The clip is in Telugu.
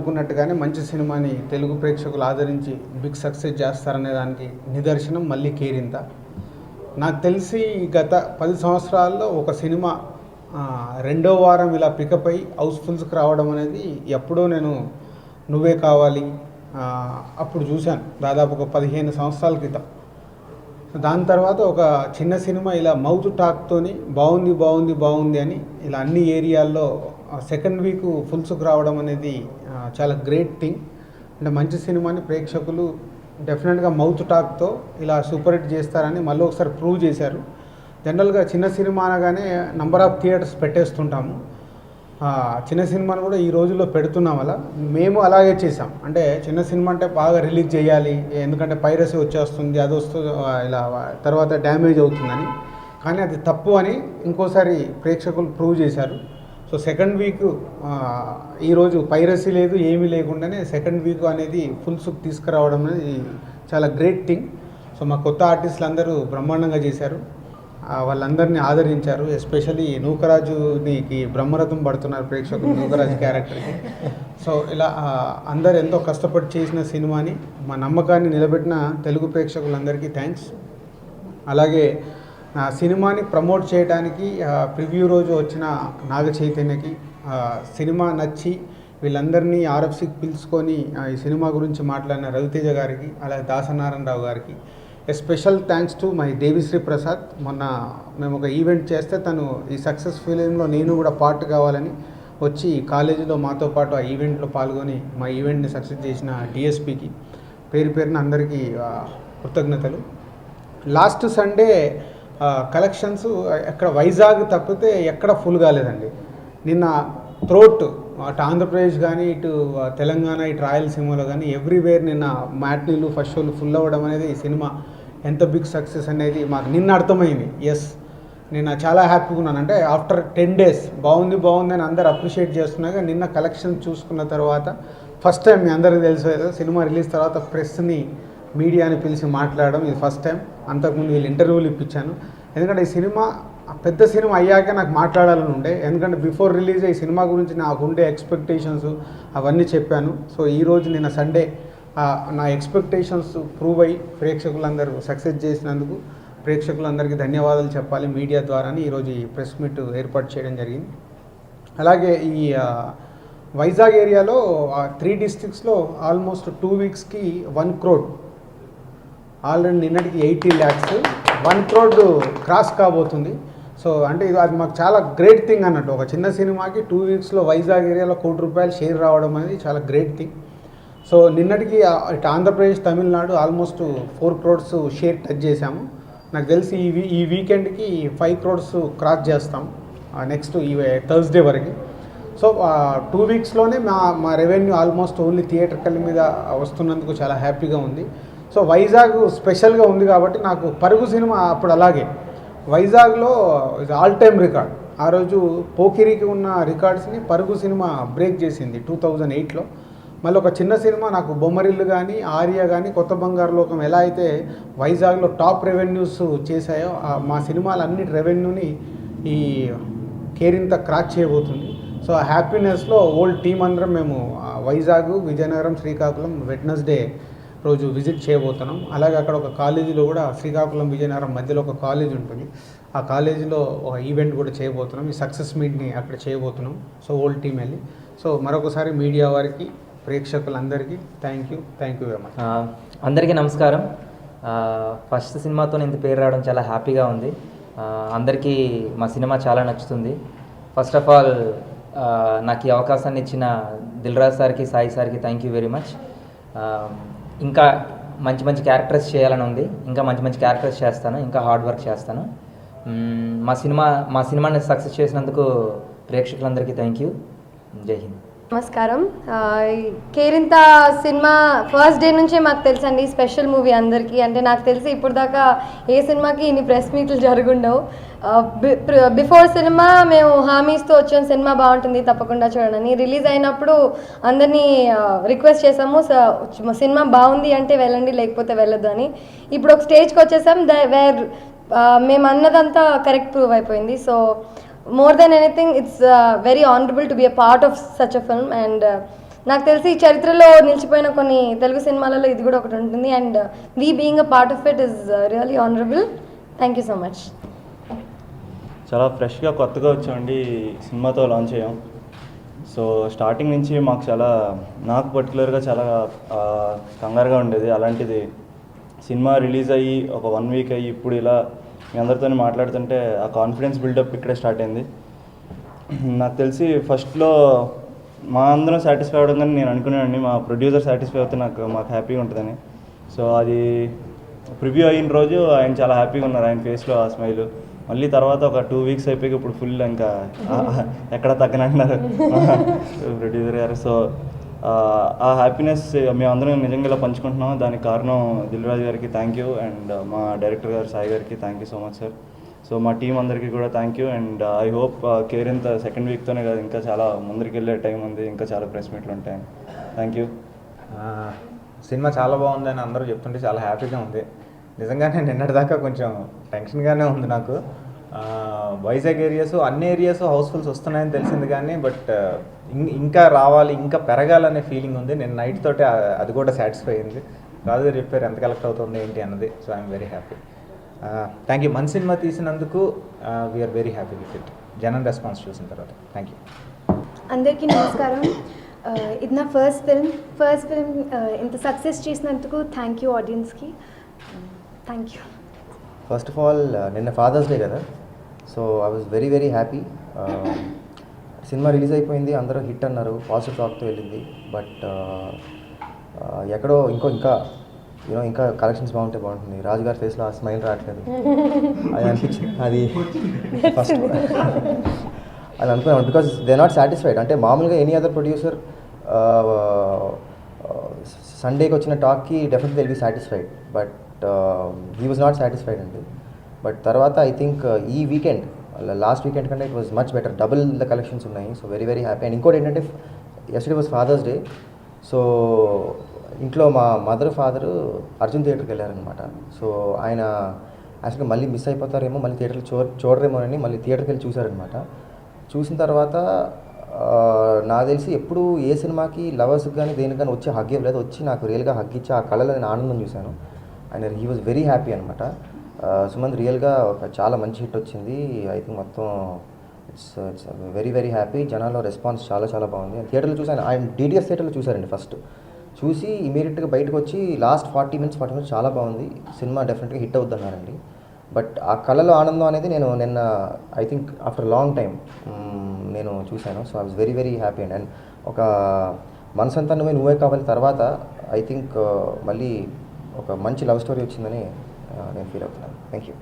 అనుకున్నట్టుగానే మంచి సినిమాని తెలుగు ప్రేక్షకులు ఆదరించి బిగ్ సక్సెస్ చేస్తారనే దానికి నిదర్శనం మళ్ళీ కేరింత. నాకు తెలిసి గత 10 సంవత్సరాల్లో ఒక సినిమా రెండో వారం ఇలా పికప్ అయి హౌస్ఫుల్స్కి రావడం అనేది ఎప్పుడో నేను నువ్వే కావాలి అప్పుడు చూశాను, దాదాపు ఒక 15 సంవత్సరాల క్రితం. దాని తర్వాత ఒక చిన్న సినిమా ఇలా మౌత్ టాక్తోని బాగుంది బాగుంది బాగుంది అని ఇలా అన్ని ఏరియాల్లో సెకండ్ వీక్ ఫుల్స్కి రావడం అనేది చాలా గ్రేట్ థింగ్. అంటే మంచి సినిమాని ప్రేక్షకులు డెఫినెట్గా మౌత్ టాక్తో ఇలా సూపర్ హిట్ చేస్తారని మళ్ళీ ఒకసారి ప్రూవ్ చేశారు. జనరల్గా చిన్న సినిమా అనగానే నంబర్ ఆఫ్ థియేటర్స్ పెట్టేస్తుంటాము. చిన్న సినిమాను కూడా ఈ రోజుల్లో పెడుతున్నాం. అలా మేము అలాగే చేసాం. అంటే చిన్న సినిమా అంటే బాగా రిలీజ్ చేయాలి, ఎందుకంటే పైరసీ వచ్చేస్తుంది, అది వస్తుంది, ఇలా తర్వాత డ్యామేజ్ అవుతుందని. కానీ అది తప్పు అని ఇంకోసారి ప్రేక్షకులు ప్రూవ్ చేశారు. సో సెకండ్ వీక్ ఈరోజు పైరసీ లేదు, ఏమీ లేకుండానే సెకండ్ వీక్ అనేది ఫుల్స్కి తీసుకురావడం అనేది చాలా గ్రేట్ థింగ్. సో మా కొత్త ఆర్టిస్టులు అందరూ బ్రహ్మాండంగా చేశారు, వాళ్ళందరినీ ఆదరించారు. ఎస్పెషల్లీ నూకరాజుకి బ్రహ్మరథం పడుతున్నారు ప్రేక్షకులు నూకరాజు క్యారెక్టర్కి. సో ఇలా అందరు ఎంతో కష్టపడి చేసిన సినిమాని మా నమ్మకాన్ని నిలబెట్టిన తెలుగు ప్రేక్షకులందరికీ థ్యాంక్స్. అలాగే నా సినిమాని ప్రమోట్ చేయడానికి ప్రివ్యూ రోజు వచ్చిన నాగ చైతన్యకి, సినిమా నచ్చి వీళ్ళందరినీ ఆర్ఎఫ్సికి పిలుచుకొని ఈ సినిమా గురించి మాట్లాడిన రవితేజ గారికి, అలాగే దాసనారాయణరావు గారికి special thanks to my Devisri Prasad. మొన్న మేము ఒక ఈవెంట్ చేస్తే తను ఈ సక్సెస్ ఫిలింలో నేను కూడా పార్ట్ కావాలని వచ్చి కాలేజీలో మాతో పాటు ఆ ఈవెంట్లో పాల్గొని మా ఈవెంట్ని సక్సెస్ చేసిన డిఎస్పికి పేరు పేరున అందరికీ కృతజ్ఞతలు. లాస్ట్ సండే కలెక్షన్స్ ఎక్కడ వైజాగ్ తప్పితే ఎక్కడ ఫుల్ కాలేదండి. నిన్న త్రోట్ అటు ఆంధ్రప్రదేశ్ కానీ ఇటు తెలంగాణ ఇటు రాయలసీమలో కానీ ఎవ్రీవేర్ నిన్న మ్యాట్నీలు ఫస్ట్ షోలు ఫుల్ అవ్వడం అనేది ఈ సినిమా ఎంత బిగ్ సక్సెస్ అనేది మాకు నిన్న అర్థమైంది. ఎస్, నేను చాలా హ్యాపీగా ఉన్నాను. అంటే ఆఫ్టర్ 10 days బాగుంది బాగుంది అని అందరు అప్రిషియేట్ చేస్తున్నాగా నిన్న కలెక్షన్ చూసుకున్న తర్వాత ఫస్ట్ టైం మీ అందరికీ తెలుసు కదా, సినిమా రిలీజ్ తర్వాత ప్రెస్ని మీడియాని పిలిచి మాట్లాడడం ఇది ఫస్ట్ టైం. అంతకుముందు వీళ్ళు ఇంటర్వ్యూలు ఇప్పించాను. ఎందుకంటే ఈ సినిమా పెద్ద సినిమా అయ్యాక నాకు మాట్లాడాలని ఉండే, ఎందుకంటే బిఫోర్ రిలీజ్ ఈ సినిమా గురించి నాకు ఉండే ఎక్స్పెక్టేషన్స్ అవన్నీ చెప్పాను. సో ఈరోజు నిన్న సండే నా ఎక్స్పెక్టేషన్స్ ప్రూవ్ అయ్యి ప్రేక్షకులందరూ సక్సెస్ చేసినందుకు ప్రేక్షకులందరికీ ధన్యవాదాలు చెప్పాలి మీడియా ద్వారాని ఈరోజు ఈ ప్రెస్ మీట్ ఏర్పాటు చేయడం జరిగింది. అలాగే ఈ వైజాగ్ ఏరియాలో 3 districtsలో ఆల్మోస్ట్ 2 weeksకి 1 crore, ఆల్రెడీ నిన్నటికి 80 lakhs, 1 crore క్రాస్ కాబోతుంది. సో అంటే ఇది అది మాకు చాలా గ్రేట్ థింగ్ అన్నట్టు. ఒక చిన్న సినిమాకి 2 weeksలో వైజాగ్ ఏరియాలో ₹1 crore షేర్ రావడం అనేది చాలా గ్రేట్ థింగ్. సో నిన్నటికి ఇటు Andhra Pradesh Tamil Nadu almost 4 crores share touch చేశాము. నాకు తెలిసి ఈ వీకెండ్కి 5 crores క్రాస్ చేస్తాం నెక్స్ట్ ఈ థర్స్డే వరకు. సో 2 weeksలోనే మా రెవెన్యూ ఆల్మోస్ట్ ఓన్లీ థియేటర్కల్ మీద వస్తున్నందుకు చాలా హ్యాపీగా ఉంది. సో వైజాగ్ స్పెషల్గా ఉంది కాబట్టి నాకు పరుగు సినిమా అప్పుడు అలాగే వైజాగ్లో ఆల్ టైమ్ రికార్డ్. ఆ రోజు పోకిరికి ఉన్న రికార్డ్స్ని పరుగు సినిమా బ్రేక్ చేసింది 2008లో. మళ్ళీ ఒక చిన్న సినిమా నాకు బొమ్మరిల్లు కానీ ఆర్య కానీ కొత్త బంగారు లోకం ఎలా అయితే వైజాగ్లో టాప్ రెవెన్యూస్ చేశాయో మా సినిమాలన్నిటి రెవెన్యూని ఈ కేరింత క్రాచ్ చేయబోతుంది. సో ఆ హ్యాపీనెస్లో ఓల్డ్ టీం అందరం మేము వైజాగ్, విజయనగరం, శ్రీకాకుళం వెడ్నెస్డే రోజు విజిట్ చేయబోతున్నాం. అలాగే అక్కడ ఒక కాలేజీలో కూడా శ్రీకాకుళం విజయనగరం మధ్యలో ఒక కాలేజ్ ఉంటుంది, ఆ కాలేజీలో ఒక ఈవెంట్ కూడా చేయబోతున్నాం. ఈ సక్సెస్ మీట్ని అక్కడ చేయబోతున్నాం. సో ఓల్డ్ టీం వెళ్ళి. సో మరొకసారి మీడియా వారికి ప్రేక్షకులందరికీ థ్యాంక్ యూ వెరీ మచ్. అందరికీ నమస్కారం. ఫస్ట్ సినిమాతో ఇంత పేరు రావడం చాలా హ్యాపీగా ఉంది. అందరికీ మా సినిమా చాలా నచ్చుతుంది. ఫస్ట్ ఆఫ్ ఆల్ నాకు ఈ అవకాశాన్ని ఇచ్చిన దిల్రాజ్ సార్కి, సాయి సార్కి థ్యాంక్ యూ వెరీ మచ్. ఇంకా మంచి మంచి క్యారెక్టర్స్ చేయాలని ఉంది, ఇంకా మంచి మంచి క్యారెక్టర్స్ చేస్తాను, ఇంకా హార్డ్ వర్క్ చేస్తాను. మా సినిమాని సక్సెస్ చేసినందుకు ప్రేక్షకులందరికీ థ్యాంక్ యూ. జై హింద్. నమస్కారం. కేరింత సినిమా ఫస్ట్ డే నుంచే మాకు తెలుసండి, స్పెషల్ మూవీ అందరికీ. అంటే నాకు తెలిసి ఇప్పుడు దాకా ఏ సినిమాకి ఇన్ని ప్రెస్ మీట్లు జరుగుండవు. బిఫోర్ సినిమా మేము హామీస్తో వచ్చాం, సినిమా బాగుంటుంది తప్పకుండా చూడండి. రిలీజ్ అయినప్పుడు అందరినీ రిక్వెస్ట్ చేసాము, సినిమా బాగుంది అంటే వెళ్ళండి లేకపోతే వెళ్ళొద్దు అని. ఇప్పుడు ఒక స్టేజ్కి వచ్చేసాం వేర్ మేము అన్నదంతా కరెక్ట్ ప్రూవ్ అయిపోయింది. So more than anything, it's very honorable to be a part of such a film, and నాకు తెలిసి ఈ చరిత్రలో నిలిచిపోయిన కొన్ని తెలుగు సినిమాలలో ఇది కూడా ఒకటి ఉంటుంది. And we being a part of it is really honourable. Thank you so much. చాలా ఫ్రెష్గా కొత్తగా వచ్చామండి సినిమాతో లాంచ్ అయ్యాం. సో స్టార్టింగ్ నుంచి మాకు నాకు పర్టికులర్గా చాలా కంగారుగా ఉండేది. అలాంటిది సినిమా రిలీజ్ అయ్యి ఒక 1 వీక్ అయ్యి ఇప్పుడు ఇలా మీ అందరితో మాట్లాడుతుంటే ఆ కాన్ఫిడెన్స్ బిల్డప్ ఇక్కడే స్టార్ట్ అయింది. నాకు తెలిసి ఫస్ట్లో మా అందరం సాటిస్ఫై అవ్వడం కానీ నేను అనుకున్నానండి మా ప్రొడ్యూసర్ సాటిస్ఫై అవుతే మాకు హ్యాపీగా ఉంటుందని. సో అది ప్రివ్యూ అయిన రోజు ఆయన చాలా హ్యాపీగా ఉన్నారు, ఆయన ఫేస్లో ఆ స్మైల్. మళ్ళీ తర్వాత ఒక 2 వీక్స్ అయిపోయి ఇప్పుడు ఫుల్ ఇంకా ఎక్కడ తగ్గనంటున్నారు ప్రొడ్యూసర్ గారు. సో ఆ హ్యాపీనెస్ మేమందరం నిజంగా ఇలా పంచుకుంటున్నాం. దానికి కారణం దిల్ రాజు గారికి థ్యాంక్ యూ, అండ్ మా డైరెక్టర్ గారు సాయి గారికి thank you so much sir. So మా టీం అందరికీ కూడా thank you. And I hope Kerintha second వీక్తోనే కాదు, ఇంకా చాలా ముందరికి వెళ్ళే టైం ఉంది, ఇంకా చాలా ప్రెస్ మీట్లు ఉంటాయి. Thank you. సినిమా చాలా బాగుందని అందరూ చెప్తుంటే చాలా హ్యాపీగా ఉంది. నిజంగానే నిన్నటిదాకా కొంచెం టెన్షన్గానే ఉంది నాకు. వైజాగ్ అన్ని ఏరియాస్ హౌస్ఫుల్స్ వస్తున్నాయని తెలిసింది కానీ బట్ ఇంకా రావాలి, ఇంకా పెరగాలనే ఫీలింగ్ ఉంది. నేను నైట్ తోటే అది కూడా సాటిస్ఫై అయింది. రాజు గారు చెప్పారు ఎంత కలెక్ట్ అవుతుంది ఏంటి అన్నది. So I'm very happy. Thank you. మన సినిమా తీసినందుకు we're very happy with it. జనం రెస్పాన్స్ చూసిన తర్వాత థ్యాంక్ యూ. అందరికీ నమస్కారం. ఇది నా ఫస్ట్ ఫిల్మ్ ఇంత సక్సెస్ చేసినందుకు థ్యాంక్ యూ ఆడియన్స్కి. Thank you. First of all నిన్న ఫాదర్స్ డే కదా, so I was very very happy. Cinema release అయిపోయింది, అందరూ హిట్ అన్నారు, పాజిటివ్ టాక్తో వెళ్ళింది. బట్ ఎక్కడో ఇంకా కలెక్షన్స్ బాగుంటే బాగుంటుంది. రాజు గారి ఫేస్లో ఆ స్మైల్ రావట్లేదు, అది అనిపించింది. అది ఫస్ట్ అది అనుకున్నాను బికాజ్ దే నాట్ సాటిస్ఫైడ్. అంటే మామూలుగా ఎనీ అదర్ ప్రొడ్యూసర్ సండేకి వచ్చిన టాక్కి definitely will be satisfied, but he was not satisfied అండి. బట్ తర్వాత ఐ థింక్ ఈ వీకెండ్ లాస్ట్ వీకెండ్ కంటే it was much better. Double the collections ఉన్నాయి. So very very happy. And ఇంకోటి ఏంటంటే yesterday was father's day. So ఇంట్లో మా మదర్ ఫాదరు అర్జున్ థియేటర్కి వెళ్ళారనమాట. సో ఆయన యాక్చువల్గా మళ్ళీ మిస్ అయిపోతారేమో, మళ్ళీ థియేటర్లో చూడరేమో అని మళ్ళీ థియేటర్కి వెళ్ళి చూశారనమాట. చూసిన తర్వాత నాకు తెలిసి ఎప్పుడు ఏ సినిమాకి లవర్స్కి కానీ దేనికి కానీ వచ్చి హగ్ ఇవ్వలేదు. వచ్చి నాకు రియల్గా హగ్ ఇచ్చి ఆ కళలో నేను ఆనందం చూశాను. And he was very happy అనమాట. సుమంత్ రియల్గా ఒక చాలా మంచి హిట్ వచ్చింది. ఐ థింక్ మొత్తం ఇట్స్ వెరీ వెరీ హ్యాపీ. జనాల్లో రెస్పాన్స్ చాలా చాలా బాగుంది. థియేటర్లో చూశాను, ఆయన DTS థియేటర్లో చూశారండి. ఫస్ట్ చూసి ఇమీడియట్గా బయటకు వచ్చి లాస్ట్ 40 minutes చాలా బాగుంది, సినిమా డెఫినెట్గా హిట్ అవుద్దన్నారండి. బట్ ఆ కళలో ఆనందం అనేది నేను నిన్న I think after long time నేను చూశాను. So I was very very happy. And ఒక మనసంతా నువ్వే కావాలి తర్వాత ఐ థింక్ మళ్ళీ ఒక మంచి లవ్ స్టోరీ వచ్చిందని నేను ఫీల్ అవుతున్నాను. Thank you.